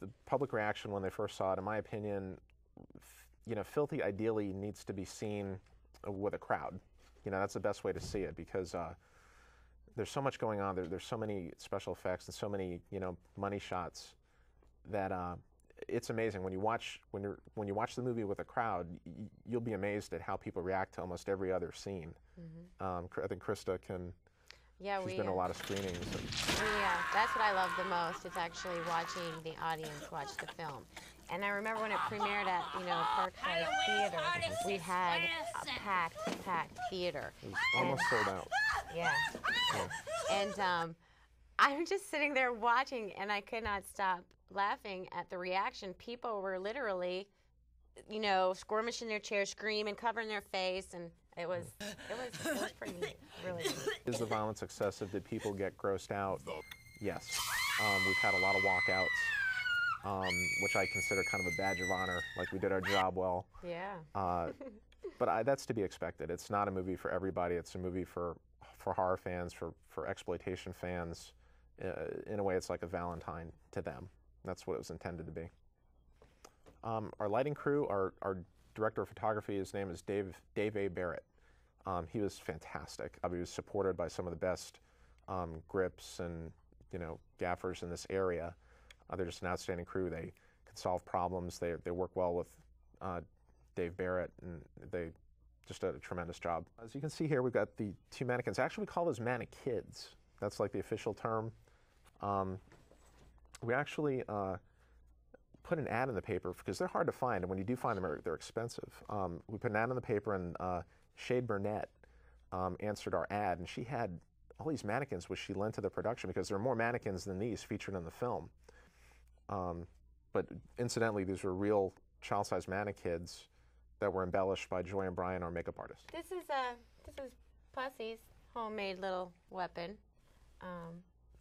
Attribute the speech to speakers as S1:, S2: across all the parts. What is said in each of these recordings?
S1: the public reaction when they first saw it, in my opinion, you know, Filthy ideally needs to be seen with a crowd. You know, that's the best way to see it, because there's so much going on. There's so many special effects and so many, you know, money shots that it's amazing. When you watch the movie with a crowd, you'll be amazed at how people react to almost every other scene. I think Krista can.
S2: Yeah,
S1: she's been to a lot of screenings.
S2: Yeah, that's what I love the most. It's actually watching the audience watch the film. And I remember when it premiered at, you know, Parkside Theater, we had a packed theater.
S1: It was almost sold out.
S2: Yeah. And I'm just sitting there watching, and I could not stop laughing at the reaction. People were literally, you know, squirming in their chairs, screaming, covering their face, and it was pretty neat, really neat.
S1: Is the violence excessive? Did people get grossed out? Yes. We've had a lot of walkouts, which I consider kind of a badge of honor, like we did our job well.
S2: Yeah.
S1: But that's to be expected. It's not a movie for everybody. It's a movie for horror fans, for exploitation fans. In a way, it's like a Valentine to them. That's what it was intended to be. Our lighting crew, our director of photography, his name is Dave A. Barrett. He was fantastic. He was supported by some of the best grips and, you know, gaffers in this area. They're just an outstanding crew. They can solve problems. They work well with Dave Barrett, and they just did a tremendous job. As you can see here, we've got the two mannequins. Actually, we call those mannequids. That's like the official term. We actually put an ad in the paper because they're hard to find, and when you do find them, they're expensive. We put an ad in the paper, and Shade Burnett answered our ad, and she had all these mannequins which she lent to the production because there are more mannequins than these featured in the film. But incidentally, these were real child-sized mannequids that were embellished by Joy and Brian, our makeup artist.
S2: This is Pussy's homemade little weapon,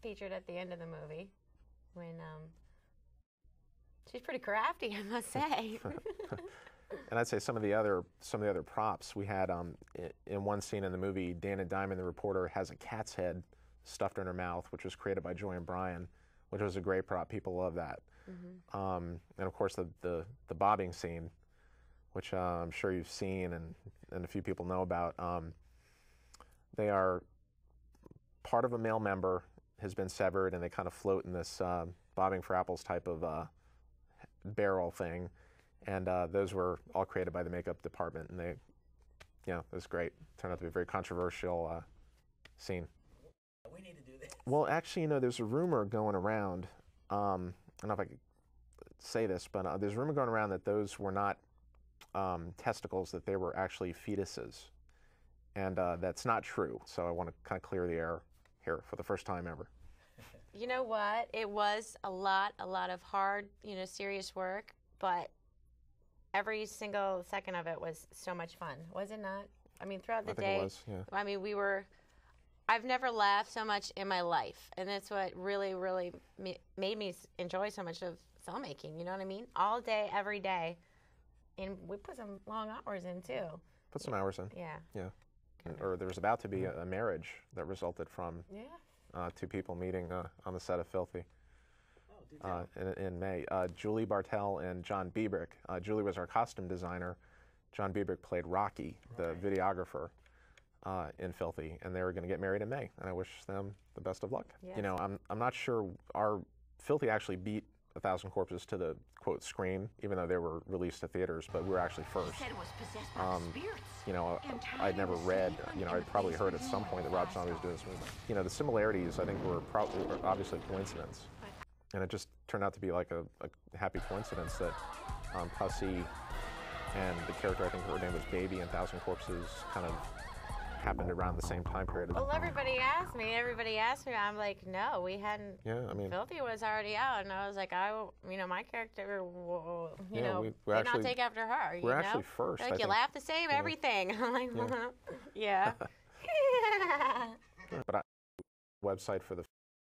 S2: featured at the end of the movie, when she's pretty crafty, I must say.
S1: And I'd say some of the other props we had in one scene in the movie, Dana Diamond, the reporter, has a cat's head stuffed in her mouth, which was created by Joy and Brian, which was a great prop. People love that. And of course the bobbing scene, which I'm sure you've seen and a few people know about. They are part of a male member has been severed, and they kind of float in this bobbing for apples type of barrel thing. And those were all created by the makeup department, and they, you know, it was great. Turned out to be a very controversial scene.
S3: We need to do this.
S1: Well, actually, you know, there's a rumor going around. I don't know if I could say this, but there's a rumor going around that those were not testicles, that they were actually fetuses. And that's not true. So I want to kind of clear the air here for the first time ever.
S2: You know what? It was a lot of hard, you know, serious work, but every single second of it was so much fun, was it not? I mean, throughout the day,
S1: it was, yeah.
S2: I mean, I've never laughed so much in my life, and that's what really made me enjoy so much of filmmaking, you know what I mean? All day, every day, and we put some long hours in, too.
S1: Put some hours in.
S2: Yeah.
S1: Yeah. Or there was about to be a marriage that resulted from two people meeting on the set of Filthy. In May. Julie Bartell and John Biebrick. Julie was our costume designer. John Biebrick played Rocky, the videographer, in Filthy, and they were going to get married in May, and I wish them the best of luck.
S2: Yes.
S1: You know, I'm not sure our Filthy actually beat 1,000 Corpses to the, quote, screen, even though they were released to theaters, but we were actually first. You know, I'd never read, you know, I'd probably heard at some point that Rob Zombie was doing this movie. You know, the similarities, I think, were obviously a coincidence. And it just turned out to be like a happy coincidence that Pussy and the character, I think her name was Baby in 1,000 Corpses, kind of happened around the same time period.
S2: Well, everybody asked me. I'm like, no, we hadn't.
S1: Yeah, I mean,
S2: Filthy was already out, and I was like, you know, my character, you know,
S1: we're
S2: did not take after her.
S1: We're
S2: you know?
S1: actually first.
S2: Like, you laugh the same, everything. I'm like, yeah.
S1: But website for the,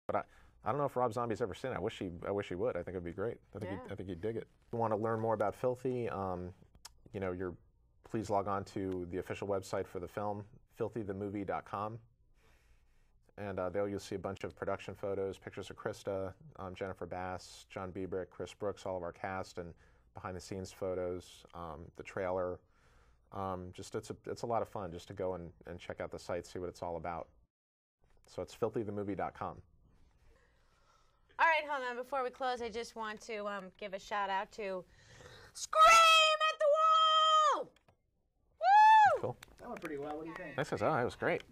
S1: but I don't know if Rob Zombie's ever seen it. I wish he would. I think it'd be great. I think he'd dig it. If you want to learn more about Filthy, you know, please log on to the official website for the film, filthythemovie.com. and there you'll see a bunch of production photos, pictures of Krista, Jennifer Bass, John Biebrick, Chris Brooks, all of our cast, and behind-the-scenes photos, the trailer. Just it's a lot of fun just to go and check out the site, see what it's all about. So it's filthythemovie.com.
S2: All right, hold on. Before we close, I just want to give a shout out to Scream at the Wall! Woo!
S1: Cool.
S3: That went pretty well. What do you think?
S1: Thanks, that was great.